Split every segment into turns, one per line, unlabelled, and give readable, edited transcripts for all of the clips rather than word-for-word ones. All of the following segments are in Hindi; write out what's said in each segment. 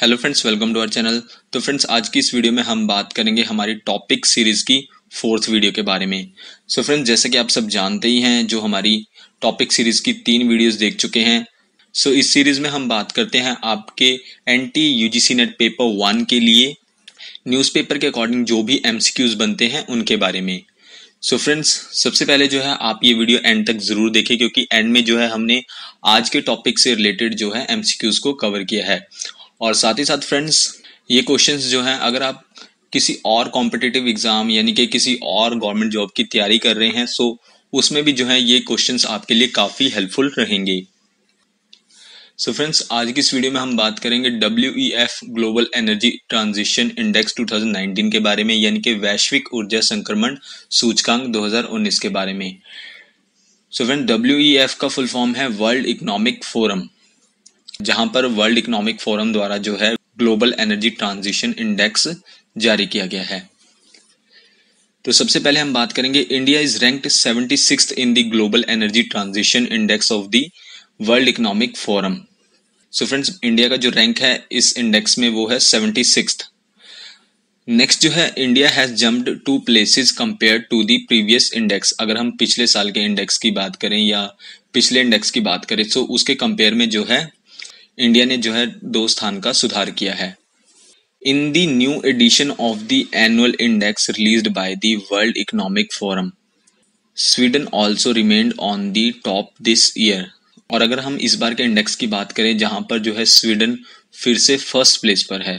Hello friends, welcome to our channel. तो फ्रेंड्स, आज की इस वीडियो में हम बात करेंगे हमारी टॉपिक सीरीज की फोर्थ वीडियो के बारे में। सो फ्रेंड्स, जैसे कि आप सब जानते ही हैं, जो हमारी टॉपिक सीरीज की 3 वीडियोस देख चुके हैं। सो इस सीरीज में हम बात करते हैं आपके एनटी यूजीसी नेट पेपर 1 के लिए न्यूज़पेपर के अकॉर्डिंग जो भी एमसीक्यूज बनते हैं उनके बारे में। सो फ्रेंड्स, सबसे पहले जो है आप ये वीडियो एंड तक जरूर देखें, क्योंकि एंड में जो है हमने आज के टॉपिक से रिलेटेड जो है एमसीक्यूज को कवर किया है। और साथ ही साथ फ्रेंड्स, ये क्वेश्चंस जो हैं, अगर आप किसी और कॉम्पिटिटिव एग्जाम यानी कि किसी और गवर्नमेंट जॉब की तैयारी कर रहे हैं, सो उसमें भी जो है ये क्वेश्चंस आपके लिए काफी हेल्पफुल रहेंगे। सो फ्रेंड्स, आज की इस वीडियो में हम बात करेंगे WEF global energy transition index 2019 के बारे में, यानी कि वैश्विक ऊर्जा संक्रमण सूचकांक 2019 के बारे में। सो फ्रेंड, WEF का फुल फॉर्म है वर्ल्ड इकोनॉमिक फोरम, जहां पर वर्ल्ड इकोनॉमिक फोरम द्वारा जो है ग्लोबल एनर्जी ट्रांजिशन इंडेक्स जारी किया गया है। तो सबसे पहले हम बात करेंगे, India is ranked 76th in the global energy transition index of the World Economic forum. So friends, India का जो रैंक है इस इंडेक्स में वो है 76th। नेक्स्ट जो है, India has jumped 2 places compare to the previous index. अगर हम पिछले साल के इंडेक्स की बात करें या पिछले इंडेक्स की बात करें, तो उसके कंपेयर में जो है इंडिया ने जो है 2 स्थान का सुधार किया है। In the new edition of the annual index released by the World Economic Forum, Sweden also remained on the top this year. और अगर हम इस बार के इंडेक्स की बात करें, जहां पर जो है स्वीडन फिर से फर्स्ट प्लेस पर है।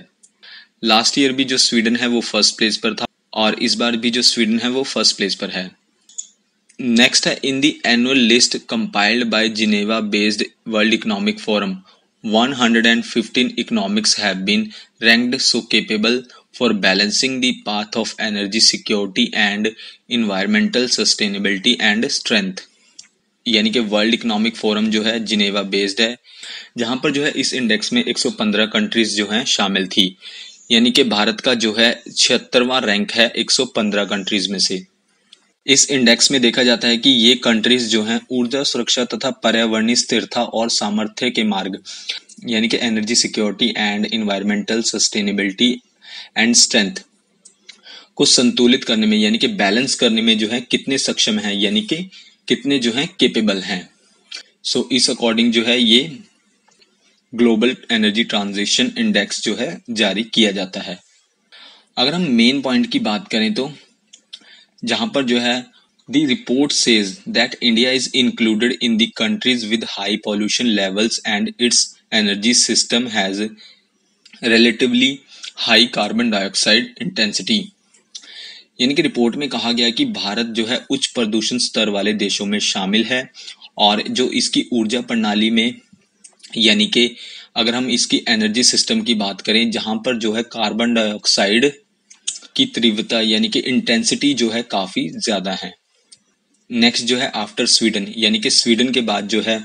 लास्ट ईयर भी जो स्वीडन है वो फर्स्ट प्लेस पर था, और इस बार भी जो स्वीडन है वो फर्स्ट प्लेस पर है। नेक्स्ट है, in the annual list compiled bye Geneva based world Economic forum, 115 economics have been ranked so capable for balancing the path of energy security and environmental sustainability and strength। यानी कि वर्ल्ड इकोनॉमिक फोरम जो है जिनेवा बेस्ड है, जहां पर जो है इस इंडेक्स में 115 कंट्रीज जो हैं शामिल थी। यानी कि भारत का जो है 76वां रैंक है 115 कंट्रीज में से। इस इंडेक्स में देखा जाता है कि ये कंट्रीज जो हैं ऊर्जा सुरक्षा तथा पर्यावरणीय स्थिरता और सामर्थ्य के मार्ग, यानी कि energy security and environmental sustainability and strength को संतुलित करने में, यानी कि बैलेंस करने में जो है कितने सक्षम हैं, यानी कि कितने जो हैं केपेबल हैं। सो इस अकॉर्डिंग जो है ये ग्लोबल एनर्जी ट्रांजिशन इंडेक्स जो है जारी किया जाता है। अगर हम मेन पॉइंट की बात करें, तो जहां पर जो है the report says that India is included in the countries with high pollution levels and its energy system has relatively high carbon dioxide intensity। यानी कि रिपोर्ट में कहा गया कि भारत जो है उच्च प्रदूषण स्तर वाले देशों में शामिल है, और जो इसकी ऊर्जा प्रणाली में, यानी कि अगर हम इसकी एनर्जी सिस्टम की बात करें, जहां पर जो है कार्बन डाइऑक्साइड की तीव्रता यानी कि इंटेंसिटी जो है काफी ज्यादा है। नेक्स्ट जो है आफ्टर स्वीडन, यानी कि स्वीडन के बाद जो है,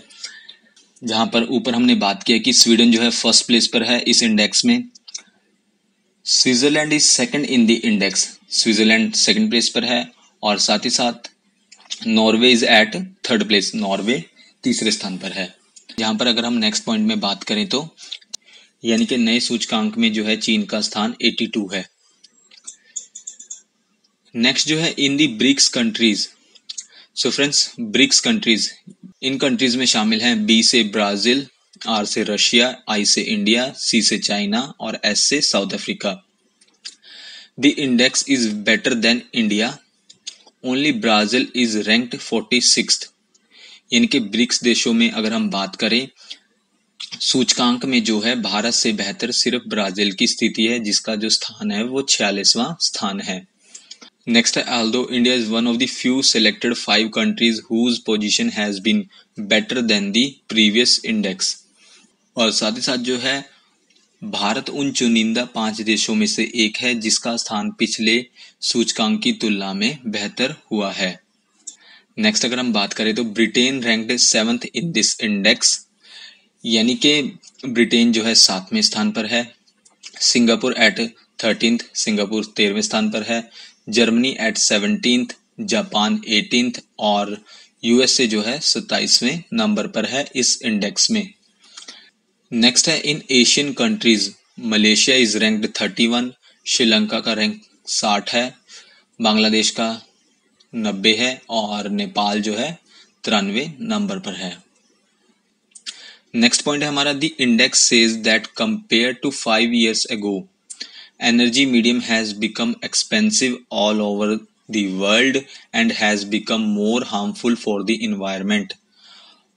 जहां पर ऊपर हमने बात किया कि स्वीडन जो है फर्स्ट प्लेस पर है इस इंडेक्स में। Switzerland is second in the index, Switzerland second place पर है, और साथ ही साथ Norway is at third place, Norway तीसरे स्थान पर है। जहां पर अगर हम नेक्स्ट पॉइंट में बात करें, तो यानी कि नए सूचकांक में जो है चीन का स्थान 82 है। नेक्स्ट जो है in the BRICS countries. So friends, BRICS countries, इन कंट्रीज में शामिल हैं B से ब्राजील, R से रशिया, I से इंडिया, C से चाइना और S से South Africa. The index is better than India, only Brazil is ranked 46th। यानी कि ब्रिक्स देशों में अगर हम बात करें, सूचकांक में जो है भारत से बेहतर सिर्फ ब्राजील की स्थिति है, जिसका जो स्थान है वो 46वां स्थान है। नेक्स्ट है, although India is one of the few selected 5 countries whose position has been better than the previous index। और साथ ही साथ जो है भारत उन चुनिंदा 5 देशों में से एक है जिसका स्थान पिछले सूचकांक की तुलना में बेहतर हुआ है। नेक्स्ट अगर हम बात करें, तो Britain ranked 7th in this index, यानी कि ब्रिटेन जो है 7वें स्थान पर है। सिंगापुर एट 13th, सिंगापुर 13वें स्थान पर है। Germany eight 17th, Japan 18th, और यूएसए जो है 27वें नंबर पर है इस इंडेक्स में। नेक्स्ट है, इन Asian countries Malaysia is ranked 31, Sri Lanka का रैंक 60 है, बांग्लादेश का 90 है और नेपाल जो है 93 नंबर पर है। नेक्स्ट पॉइंट है हमारा, the index says that compare to 5 years ago energy medium has become expensive all over the world and has become more harmful for the environment.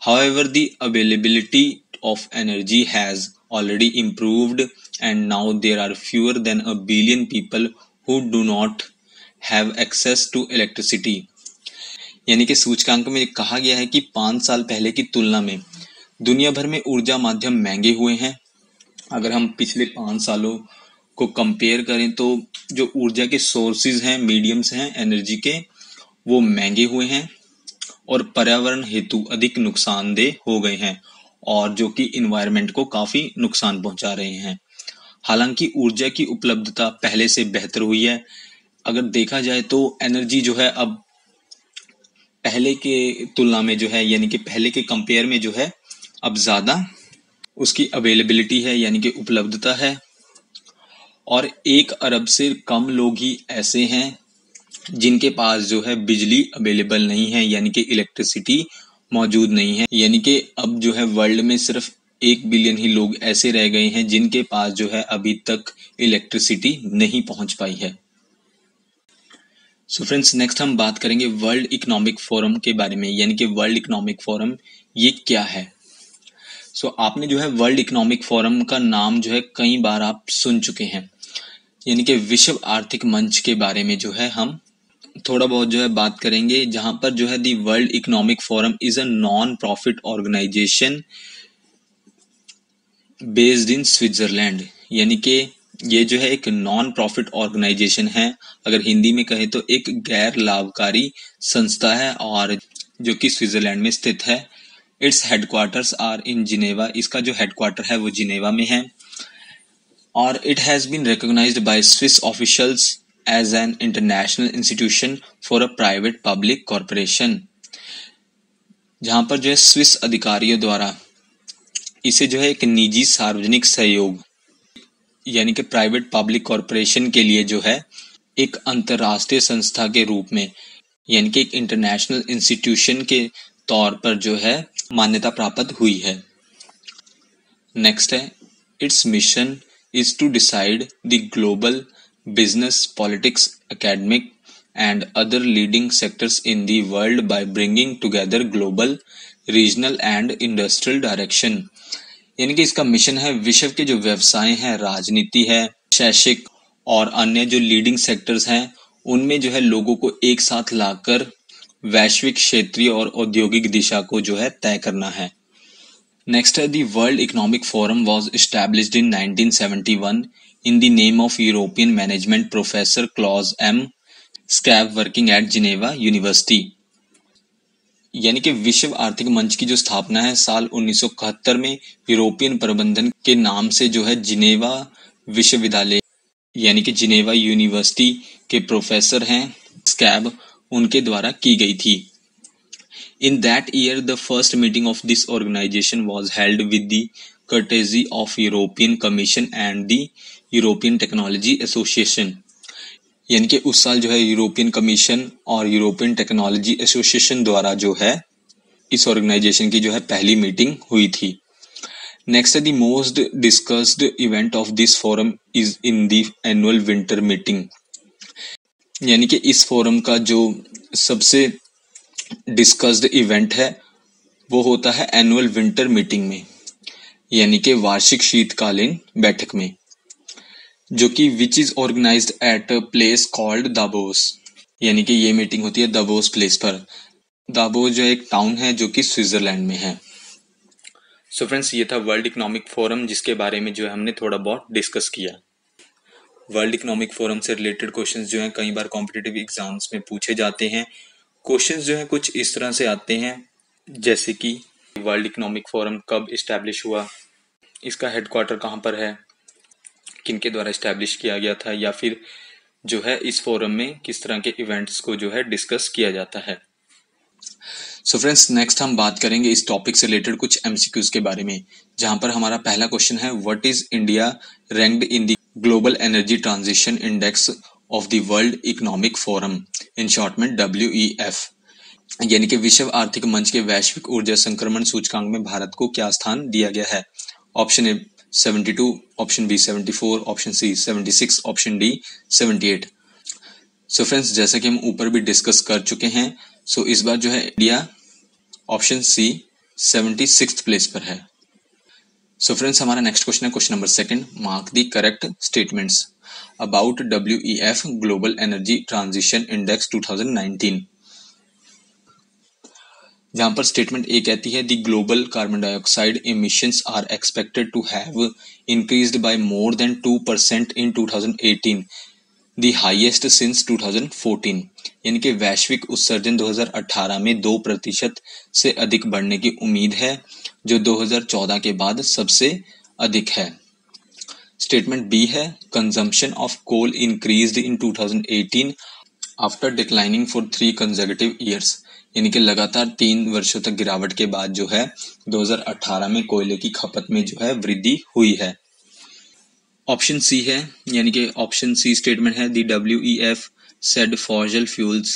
However, the availability of energy has already improved and now there are fewer than a billion people who do not have access to electricity. यानी कि सूचकांक में कहा गया है कि 5 साल पहले की तुलना में दुनिया भर में ऊर्जा माध्यम महंगे हुए हैं। अगर हम पिछले 5 सालों को कंपेयर करें तो जो ऊर्जा के सोर्सेज हैं, मीडियम्स हैं एनर्जी के, वो महंगे हुए हैं और पर्यावरण हेतु अधिक नुकसानदेह हो गए हैं और जो कि इन्वायरमेंट को काफी नुकसान पहुंचा रहे हैं। हालांकि ऊर्जा की उपलब्धता पहले से बेहतर हुई है। अगर देखा जाए तो एनर्जी जो है अब पहले के तुलना में जो है, यानी कि पहले के कंपेयर में जो है अब ज्यादा उसकी अवेलेबिलिटी है, यानी कि उपलब्धता है। और 1 अरब से कम लोग ही ऐसे हैं जिनके पास जो है बिजली अवेलेबल नहीं है, यानी कि इलेक्ट्रिसिटी मौजूद नहीं है। यानी कि अब जो है वर्ल्ड में सिर्फ 1 बिलियन ही लोग ऐसे रह गए हैं जिनके पास जो है अभी तक इलेक्ट्रिसिटी नहीं पहुंच पाई है। सो फ्रेंड्स, नेक्स्ट हम बात करेंगे वर्ल्ड इकोनॉमिक फोरम के बारे में, यानी कि वर्ल्ड इकोनॉमिक फोरम ये क्या है। सो आपने जो है वर्ल्ड इकोनॉमिक फोरम का नाम जो है कई बार आप सुन चुके हैं, यानी कि विश्व आर्थिक मंच के बारे में जो है हम थोड़ा बहुत जो है बात करेंगे, जहां पर जो है the World Economic Forum is a non profit organisation based in Switzerland. यानी कि ये जो है एक नॉन प्रॉफिट ऑर्गेनाइजेशन है, अगर हिंदी में कहें तो एक गैर लाभकारी संस्था है और जो कि स्विट्जरलैंड में स्थित है। Its headquarters are in Geneva, इसका जो हेडक्वार्टर है वो जिनेवा में है और it has been recognised by Swiss officials as an international institution for a private public corporation, जहां पर जो है स्विस अधिकारियों द्वारा इसे जो है एक निजी सार्वजनिक सहयोग यानी कि प्राइवेट पब्लिक कॉरपोरेशन के लिए जो है एक अंतरराष्ट्रीय संस्था के रूप में, यानी कि एक इंटरनेशनल इंस्टीट्यूशन के तौर पर जो है मान्यता प्राप्त हुई है। नेक्स्ट है, its mission is to decide the global business, politics, academic and other leading sectors in the world by bringing together global, regional and industrial direction। यानी कि इसका मिशन है विश्व के जो व्यवसाय हैं, राजनीति है, शैक्षिक और अन्य जो लीडिंग सेक्टर्स हैं उनमें जो है लोगों को एक साथ लाकर वैश्विक, क्षेत्रीय और औद्योगिक दिशा को जो है तय करना है। नेक्स्ट है, the World Economic forum was established in 1971 in the name of European management professor Klaus M. Schwab working at Geneva University। यानी कि विश्व आर्थिक मंच की जो स्थापना है साल 1971 में यूरोपियन प्रबंधन के नाम से जो है जिनेवा विश्वविद्यालय यानी कि जिनेवा यूनिवर्सिटी के प्रोफेसर हैं स्कैब, उनके द्वारा की गई थी। In that year, the first meeting of this organization was held with the courtesy of European Commission and the European Technology Association। यानी कि उस साल जो है यूरोपियन कमीशन और यूरोपियन टेक्नोलॉजी एसोसिएशन द्वारा जो है इस ऑर्गेनाइजेशन की जो है पहली मीटिंग हुई थी। नेक्स्ट है, the most discussed event of this forum is in the annual winter meeting. यानी कि इस फोरम का जो सबसे डिस्कस्ड इवेंट है वो होता है एनुअल विंटर मीटिंग में, यानी कि वार्षिक शीतकालीन बैठक में, जो कि which is organised at a place called Davos. यानी कि ये मीटिंग होती है दावोस प्लेस पर। दावोस जो एक टाउन है जो कि स्विट्जरलैंड में है। सो फ्रेंड्स, ये था वर्ल्ड इकोनॉमिक फोरम जिसके बारे में जो है हमने थोड़ा बहुत डिस्कस किया। वर्ल्ड इकोनॉमिक फोरम से रिलेटेड क्वेश्चंस जो हैं कई बार कॉम्पिटिटिव एग्जाम्स में पूछे जाते हैं। क्वेश्चंस जो है कुछ इस तरह से आते हैं जैसे कि वर्ल्ड इकोनॉमिक फोरम कब इस्टेब्लिश हुआ, इसका हेडक्वार्टर कहाँ पर है, किनके द्वारा इस्टेब्लिश किया गया था, या फिर जो है इस फोरम में किस तरह के इवेंट्स को जो है डिस्कस किया जाता है। सो फ्रेंड्स, नेक्स्ट हम बात करेंगे इस टॉपिक से रिलेटेड कुछ एमसीक्यूज के बारे में, जहां पर हमारा पहला क्वेश्चन है, what is India ranked in the global energy transition index of the World Economic forum, in short में WEF, यानी कि विश्व आर्थिक मंच के वैश्विक ऊर्जा संक्रमण सूचकांक में भारत को क्या स्थान दिया गया है? Option A 72, option B 74, option C 76, option D 78। So friends, जैसा कि हम ऊपर भी डिस्कस कर चुके हैं, सो इस बार जो है India option C 76th place पर है। सो फ्रेंड्स, हमारा नेक्स्ट क्वेश्चन है question number second, mark the correct statements about WEF global energy transition index 2019, जहां पर स्टेटमेंट ए कहती है, the global carbon dioxide emissions are expected to have increased by more than 2% in 2018, the highest since 2014, यानी कि वैश्विक उत्सर्जन 2018 में 2% से अधिक बढ़ने की उम्मीद है, जो 2014 के बाद सबसे अधिक है। स्टेटमेंट बी है, consumption of coal increased in 2018 after declining for 3 consecutive years, यानी कि लगातार 3 वर्षों तक गिरावट के बाद जो है 2018 में कोयले की खपत में जो है वृद्धि हुई है। ऑप्शन सी है, यानी कि ऑप्शन सी स्टेटमेंट है, the WEF said fossil fuels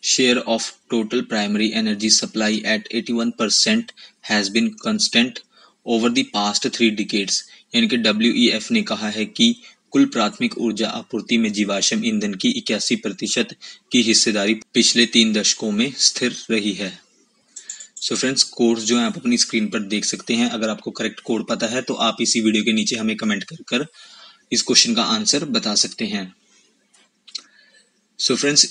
share of total primary energy supply at 81% has been constant over the past 3 decades, यानी कि WEF ने कहा है कि कुल प्राथमिक ऊर्जा आपूर्ति में जीवाश्म ईंधन की 81% की हिस्सेदारी पिछले 3 दशकों में स्थिर रही है। सो फ्रेंड्स, कोड्स जो है आप अपनी स्क्रीन पर देख सकते हैं। अगर आपको करेक्ट कोड पता है तो आप इसी वीडियो के नीचे हमें कमेंट कर इस क्वेश्चन का आंसर बता सकते हैं। सो फ्रेंड्स,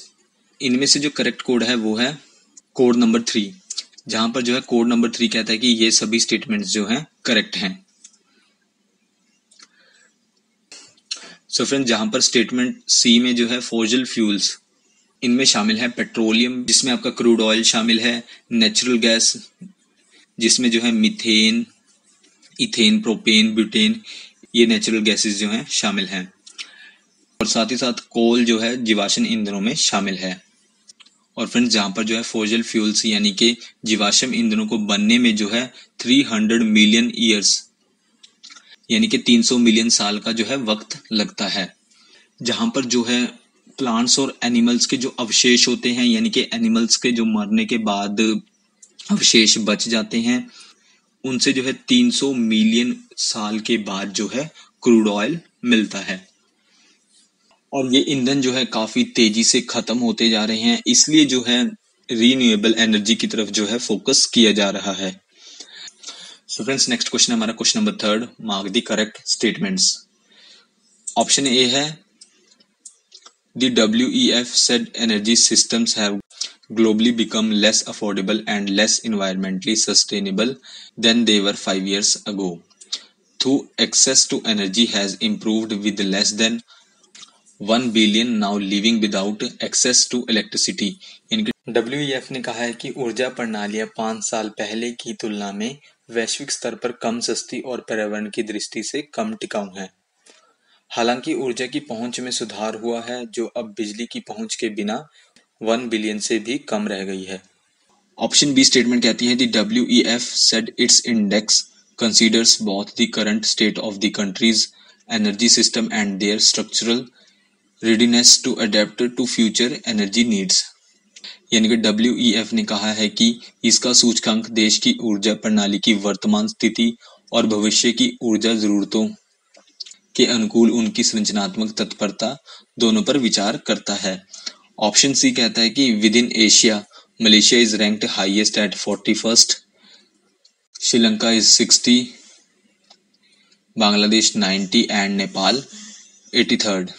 इनमें से जो करेक्ट कोड है वो है कोड नंबर 3, जहां पर जो है कोड नंबर 3 कहता है कि ये सभी स्टेटमेंट्स जो हैं करेक्ट हैं। सो फ्रेंड्स, जहां पर स्टेटमेंट सी में जो है फॉसिल फ्यूल्स, इनमें शामिल है पेट्रोलियम, जिसमें आपका क्रूड ऑयल शामिल है, नेचुरल गैस जिसमें जो है मीथेन, इथेन, प्रोपेन, ब्यूटेन, ये नेचुरल गैसेस जो हैं शामिल हैं, और साथ ही साथ कोल जो है जीवाश्म ईंधनों में शामिल है। और फ्रेंड्स, जहां पर जो है फॉसिल फ्यूल्स यानी कि जीवाश्म ईंधनों को बनने में जो है 300 मिलियन ईयर्स यानी कि 300 मिलियन साल का जो है वक्त लगता है। जहां पर जो है प्लांट्स और एनिमल्स के जो अवशेष होते हैं, यानी कि एनिमल्स के जो मरने के बाद अवशेष बच जाते हैं, उनसे जो है 300 मिलियन साल के बाद जो है क्रूड ऑयल मिलता है। और ये ईंधन जो है काफी तेजी से खत्म होते जा रहे हैं, इसलिए जो है रीन्यूएबल एनर्जी की तरफ जो है फोकस किया जा रहा है। सो फ्रेंड्स, नेक्स्ट क्वेश्चन हमारा question number 3, mark the correct statements. Option A है, the WEF said energy systems have globally become less affordable and less environmentally sustainable than they were 5 years ago. Though access to energy has improved with less than 1 billion now living without access to electricity. इनकी WEF ने कहा है कि ऊर्जा प्रणालियां 5 साल पहले की तुलना में वैश्विक स्तर पर कम सस्ती और पर्यावरण की दृष्टि से कम टिकाऊ हैं। हालांकि ऊर्जा की पहुंच में सुधार हुआ है, जो अब बिजली की पहुंच के बिना 1 बिलियन से भी कम रह गई है। ऑप्शन बी स्टेटमेंट कहती है, the WEF said its index considers both the current state of the country's energy system and their structural readiness to adapt to future energy needs. यानी कि WEF ने कहा है कि इसका सूचकांक देश की ऊर्जा प्रणाली की वर्तमान स्थिति और भविष्य की ऊर्जा जरूरतों के अनुकूल उनकी संरचनात्मक तत्परता दोनों पर विचार करता है। ऑप्शन सी कहता है कि with in Asia Malaysia is ranked highest eight 41st, Sri Lanka is 60, Bangladesh 90 and Nepal 83rd।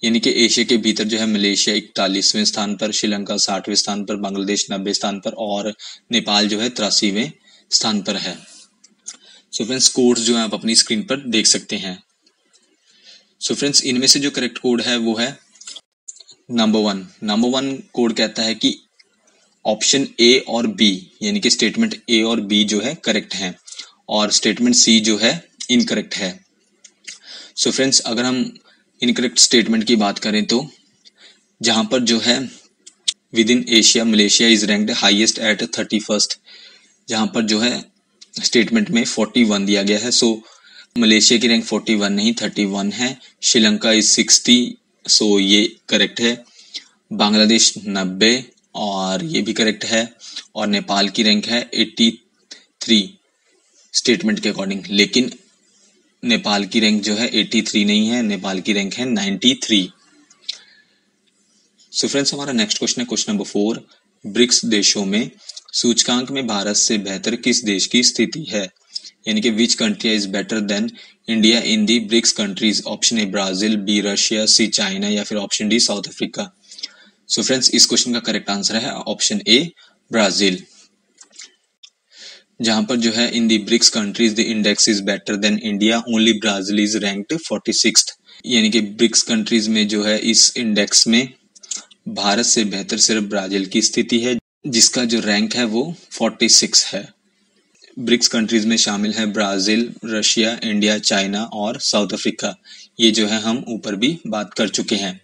यानी कि एशिया के भीतर जो है मलेशिया 41वें स्थान पर, श्रीलंका 60वें स्थान पर, बांग्लादेश 90 स्थान पर और नेपाल जो है 83वें स्थान पर है। सो फ्रेंड्स, कोड्स जो है आप अपनी स्क्रीन पर देख सकते हैं। सो फ्रेंड्स, इनमें से जो करेक्ट कोड है वो है नंबर 1। नंबर 1 कोड कहता है कि ऑप्शन ए और बी, यानी कि स्टेटमेंट ए और बी जो है करेक्ट हैं और स्टेटमेंट सी जो है इनकरेक्ट है। सो फ्रेंड्स, अगर हम इनकरेक्ट स्टेटमेंट की बात करें तो जहां पर जो है with in Asia Malaysia is ranked highest eight 31st, जहां पर जो है स्टेटमेंट में 41 दिया गया है। सो मलेशिया की रैंक 41 नहीं 31 है। श्रीलंका इज 60, सो ये करेक्ट है। बांग्लादेश 90 और ये भी करेक्ट है। और नेपाल की रैंक है 83 स्टेटमेंट के अकॉर्डिंग, लेकिन नेपाल की रैंक जो है 83 नहीं है, नेपाल की रैंक है 93। सो फ्रेंड्स, हमारा नेक्स्ट क्वेश्चन है क्वेश्चन नंबर 4। ब्रिक्स देशों में सूचकांक में भारत से बेहतर किस देश की स्थिति है, यानी कि which country is better than India in the BRICS countries. Option A Brazil, B Russia, C China या फिर option D South Africa. So friends, इस क्वेश्चन का करेक्ट आंसर है ऑप्शन ए ब्राजील, जहां पर जो है in the BRICS countries the index is better than India, only Brazil is ranked 46th, यानी कि ब्रिक्स कंट्रीज में जो है इस इंडेक्स में भारत से बेहतर सिर्फ ब्राजील की स्थिति है, जिसका जो रैंक है वो 46 है। ब्रिक्स कंट्रीज में शामिल है ब्राजील, रशिया, इंडिया, चाइना और साउथ अफ्रीका। ये जो है हम ऊपर भी बात कर चुके हैं।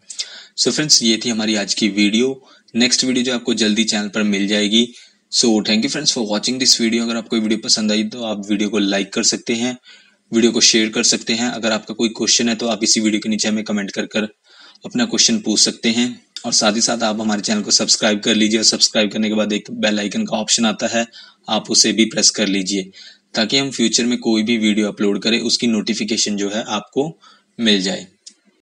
सो फ्रेंड्स, ये थी हमारी आज की वीडियो। नेक्स्ट वीडियो जो आपको जल्दी चैनल पर मिल जाएगी। So thank you friends for watching this video. अगर आपको वीडियो पसंद आई तो आप वीडियो को लाइक कर सकते हैं, वीडियो को शेयर कर सकते हैं। अगर आपका कोई क्वेश्चन है तो आप इसी वीडियो के नीचे हमें कमेंट कर अपना क्वेश्चन पूछ सकते हैं। और साथ ही साथ आप हमारे चैनल को सब्सक्राइब कर लीजिए, और सब्सक्राइब करने के बाद एक बेल आइकन का ऑप्शन आता है, आप उसे भी प्रेस कर लीजिए, ताकि हम फ्यूचर में कोई भी वीडियो अपलोड करें उसकी नोटिफिकेशन जो है आपको मिल जाए।